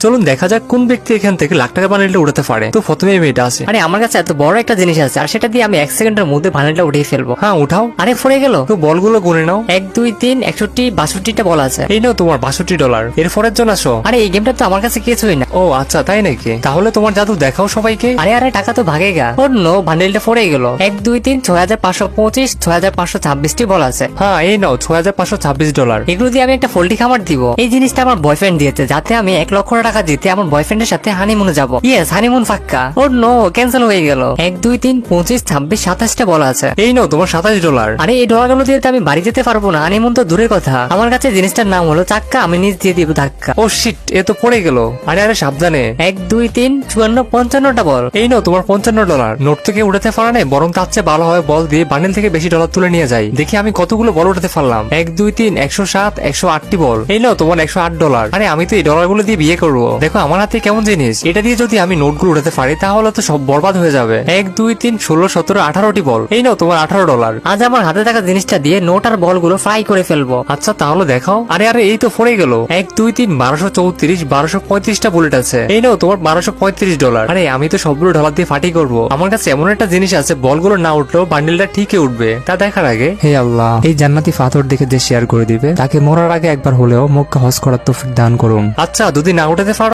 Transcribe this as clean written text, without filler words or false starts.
চলুন দেখা যাক কোন ব্যক্তি এখান থেকে লাখ টাকা বান্ডেলটা উঠাতে পারে। তো প্রথমে এই মেয়েটা আছে। আরে আমার কাছে এত বড় একটা জিনিস আছে আর সেটা দিয়ে আমি 1 সেকেন্ডের মধ্যে বান্ডেলটা উঠিয়ে ফেলবো। হ্যাঁ উঠাও। আরে পড়ে গেল তো বলগুলো গুনে নাও। 1 2 3 61 62টা বল আছে। এই নাও তোমার $62। এরপরের জন আসো। আরে এই গেমটা তো আমার কাছে কিছুই না। ও আচ্ছা তাই নাকি, তাহলে তোমার জাদু দেখাও সবাইকে। আরে আরে টাকা তো ভাগেগা। অন্য বান্ডেলটা পড়ে গেল। 1 2 3 6525 6526টি বল আছে। হ্যাঁ এই নাও $6526। এগুলো দিয়ে আমি একটা পোল্ট্রি খামার দিব। এই জিনিসটা আমার বয়ফ্রেন্ড দিয়েছে যাতে আমি 1 লক্ষ টাকা দিতে আমার বয়ফ্রেন্ডের সাথে হানিমুনে যাব। ইয়েস হানিমুন পাক্কা। ওর নো ক্যান্সেল হয়ে গেল। 1 2 3 25 26 27টা বল আছে। এই নাও তোমার $27। আরে এই ডলারগুলো দিয়ে তো আমি বাড়ি যেতে পারবো না, হানিমুন তো দূরের কথা। আমার কাছে জিনিসটার নাম হলো চাক্কা, আমি নিজ দিয়ে দিব ধাক্কা। ও শিট, এ তো পড়ে গেল। আরে আরে সাবধানে। 1 2 3 54 55টা বল। এই নাও তোমার $55। নোট থেকে উঠাতে পারা নেই, বরং তার চেয়ে ভালো হয় বল দিয়ে বান্ডেল থেকে বেশি ডলার তুলে নিয়ে যাই। দেখি আমি কতগুলো বল উঠাতে পারলাম। 1 2 3 107 108টি বল। এই নাও তোমার $108। আরে আমি তো এই ডলারগুলো দিয়ে বিয়ে করবো। দেখো আমার হাতে কেমন জিনিস, এটা দিয়ে যদি আমি নোটগুলো উঠাতে পারি তাহলে তো সব বরবাদ হয়ে যাবে। 1 2 3 16 17 18টি বল। এই নাও তোমার $18। আজ আমার হাতে থাকা জিনিসটা দিয়ে নোট আর বলগুলো ফ্রাই করে ফেলবো। আচ্ছা তাহলে দেখাও। আরে আরে এই তো পড়ে গেল। 1 2 3 1234 1235টা বুলেট আছে। এই নাও তোমার $1235। আরে আমি তো সবগুলো ডলার দিয়ে ফাটি করবো। আমার কাছে এমন একটা জিনিস আছে, বলগুলো না উঠলেও বান্ডেলটা ঠিকই উঠবে। তা দেখার আগে হে আল্লাহ, এই জান্নাতি পাথর দেখে যে শেয়ার করে দিবে তাকে মরার আগে একবার হলেও মক্কা হজ করার তৌফিক দান করুন। আচ্ছা যদি না উঠাতে পারো